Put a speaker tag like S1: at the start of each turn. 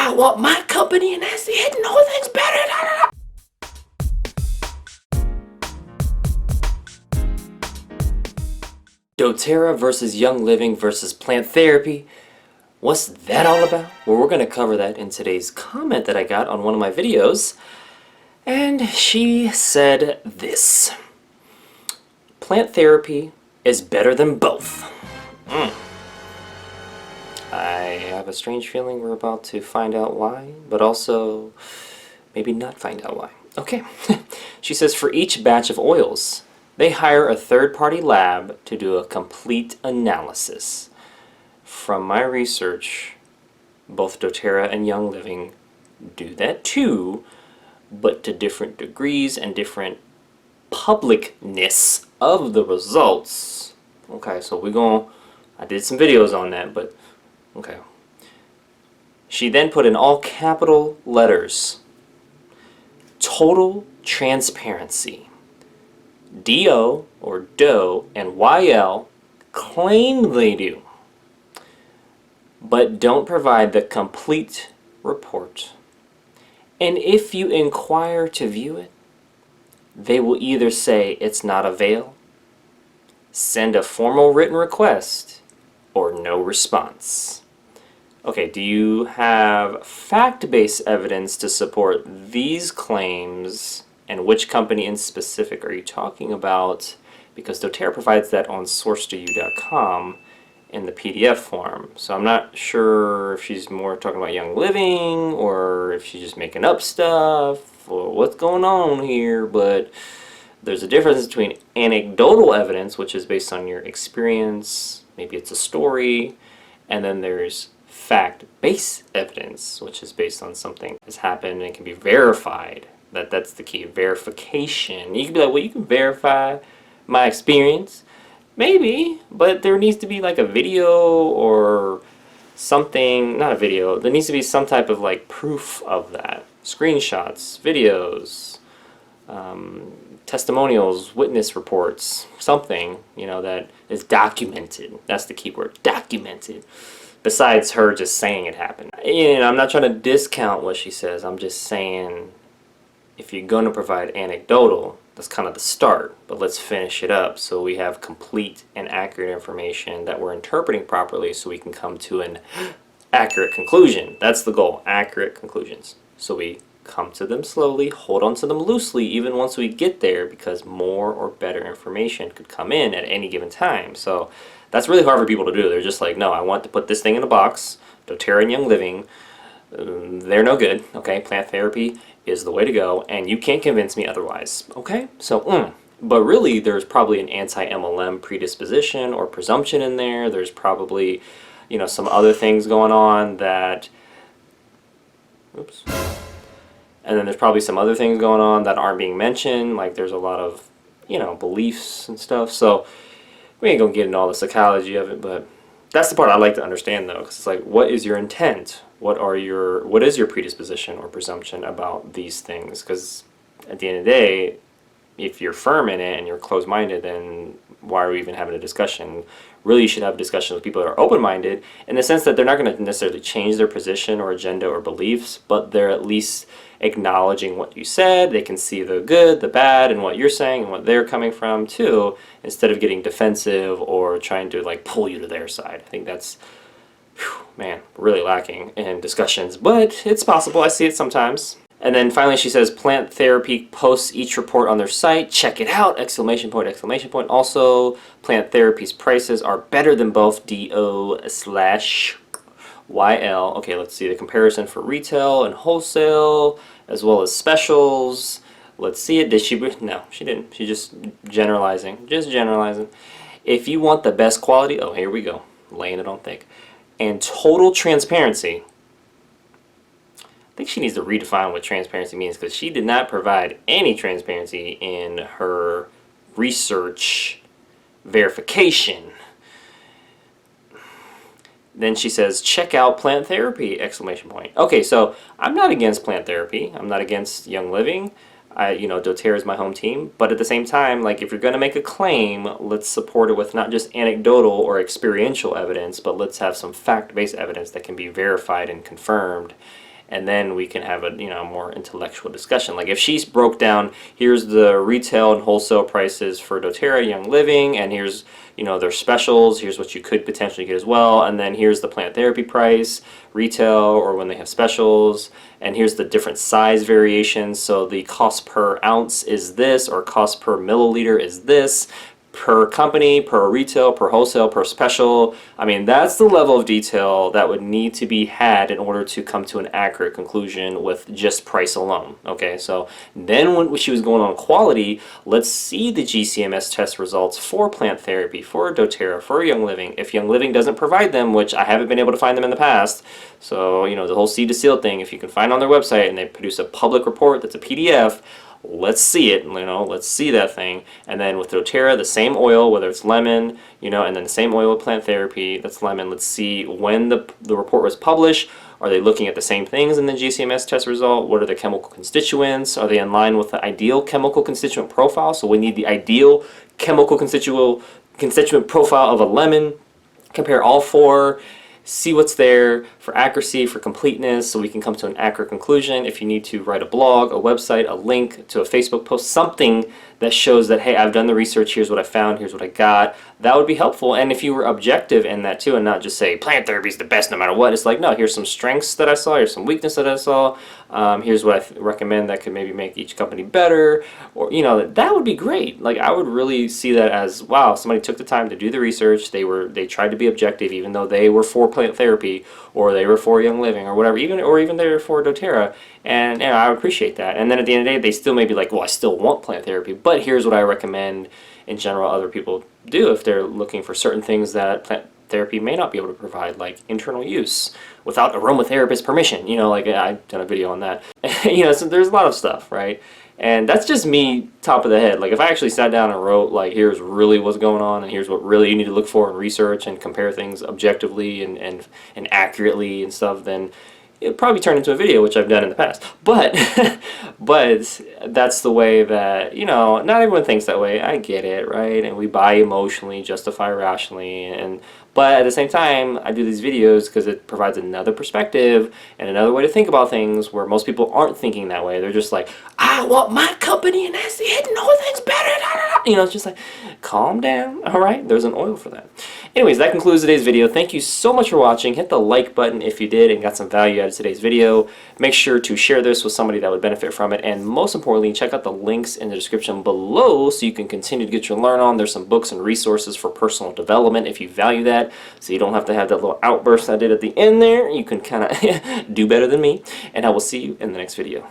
S1: I want my company and that's it, no thing's better. Da, da, da. doTERRA versus Young Living versus plant therapy. What's that all about? Well, we're going to cover that in today's comment that I got on one of my videos. And she said this: plant therapy is better than both. I have a strange feeling we're about to find out why, but also maybe not find out why. Okay. She says for each batch of oils, they hire a third-party lab to do a complete analysis. From my research, both doTERRA and Young Living do that too, but to different degrees and different publicness of the results. Okay, so I did some videos on that, but okay. She then put in all capital letters, total transparency. DO or DO and YL claim they do, but don't provide the complete report. And if you inquire to view it, they will either say it's not avail, send a formal written request, or no response. Okay, do you have fact-based evidence to support these claims, and which company in specific are you talking about? Because doTERRA provides that on source2u.com in the PDF form. So I'm not sure if she's more talking about Young Living or if she's just making up stuff or what's going on here, but there's a difference between anecdotal evidence, which is based on your experience, maybe it's a story, and then there's fact-based evidence, which is based on something that's happened and can be verified. That's the key, verification. You can be like, well, you can verify my experience. Maybe, but there needs to be like a video or something, not a video, there needs to be some type of like proof of that. Screenshots, videos, testimonials, witness reports, something, that is documented. That's the key word, documented. Besides her just saying it happened. I'm not trying to discount what she says, I'm just saying if you're going to provide anecdotal, that's kind of the start, but let's finish it up so we have complete and accurate information that we're interpreting properly so we can come to an accurate conclusion. That's the goal, accurate conclusions. So we come to them slowly, hold on to them loosely even once we get there, because more or better information could come in at any given time. So that's really hard for people to do. They're just like, no, I want to put this thing in a box, doTERRA and Young Living, they're no good, okay? Plant therapy is the way to go, and you can't convince me otherwise, okay? So, but really, there's probably an anti-MLM predisposition or presumption in there. There's probably, some other things going on that, oops. And then there's probably some other things going on that aren't being mentioned, like there's a lot of, beliefs and stuff. So, we ain't gonna get into all the psychology of it, but that's the part I like to understand, though, because it's like, what is your intent? What is your predisposition or presumption about these things? Because at the end of the day, if you're firm in it and you're closed-minded, then why are we even having a discussion? Really, you should have a discussion with people that are open-minded in the sense that they're not going to necessarily change their position or agenda or beliefs, but they're at least acknowledging what you said. They can see the good, the bad, and what you're saying and what they're coming from too, instead of getting defensive or trying to like pull you to their side. I think that's, man, really lacking in discussions, but it's possible. I see it sometimes. And then finally she says, plant therapy posts each report on their site. Check it out! Exclamation point, exclamation point. Also, plant therapy's prices are better than both DO/YL. Okay, let's see the comparison for retail and wholesale, as well as specials. Let's see it. Did she? No, she didn't. She's just generalizing. Just generalizing. If you want the best quality, oh, here we go. Laying it on thick. And total transparency. I think she needs to redefine what transparency means, because she did not provide any transparency in her research verification. Then she says, check out plant therapy, exclamation point. Okay, so I'm not against plant therapy. I'm not against Young Living. doTERRA is my home team, but at the same time, like, if you're going to make a claim, let's support it with not just anecdotal or experiential evidence, but let's have some fact-based evidence that can be verified and confirmed and then we can have a more intellectual discussion. Like if she's broke down, here's the retail and wholesale prices for doTERRA, Young Living, and here's their specials, here's what you could potentially get as well, and then here's the plant therapy price, retail or when they have specials, and here's the different size variations. So the cost per ounce is this, or cost per milliliter is this, per company, per retail, per wholesale, per special. I mean, that's the level of detail that would need to be had in order to come to an accurate conclusion with just price alone. Okay, so then when she was going on quality, let's see the GCMS test results for plant therapy, for doTERRA, for Young Living. If Young Living doesn't provide them, which I haven't been able to find them in the past, so the whole seed to seal thing, if you can find on their website and they produce a public report that's a PDF, let's see it, let's see that thing. And then with doTERRA, the same oil, whether it's lemon, and then the same oil with plant therapy, that's lemon. Let's see when the report was published. Are they looking at the same things in the GCMS test result? What are the chemical constituents? Are they in line with the ideal chemical constituent profile? So we need the ideal chemical constituent profile of a lemon. Compare all four. See what's there for accuracy, for completeness, so we can come to an accurate conclusion. If you need to write a blog, a website, a link to a Facebook post, something that shows that, hey, I've done the research, here's what I found, here's what I got, that would be helpful. And if you were objective in that too, and not just say plant therapy is the best no matter what, it's like, no, here's some strengths that I saw, here's some weakness that I saw, here's what I recommend that could maybe make each company better, or that would be great. Like, I would really see that as, wow, somebody took the time to do the research, they tried to be objective, even though they were for plant therapy, or they were for Young Living, or whatever, even they were for doTERRA, and I would appreciate that. And then at the end of the day, they still may be like, well, I still want plant therapy, but here's what I recommend in general other people do if they're looking for certain things that plant therapy may not be able to provide, like internal use without aromatherapist permission. Like I've done a video on that. So there's a lot of stuff, right? And that's just me top of the head. Like if I actually sat down and wrote, like, here's really what's going on and here's what really you need to look for in research and compare things objectively and accurately and stuff, then it'd probably turn into a video, which I've done in the past. But but that's the way that, not everyone thinks that way. I get it, right? And we buy emotionally, justify rationally, but at the same time, I do these videos because it provides another perspective and another way to think about things where most people aren't thinking that way. They're just like, I want my company and that's it, and all things better. It's just like, calm down, all right? There's an oil for that. Anyways, that concludes today's video. Thank you so much for watching. Hit the like button if you did and got some value out of today's video. Make sure to share this with somebody that would benefit from it. And most importantly, check out the links in the description below so you can continue to get your learn on. There's some books and resources for personal development if you value that. So you don't have to have that little outburst I did at the end there. You can kind of do better than me. And I will see you in the next video.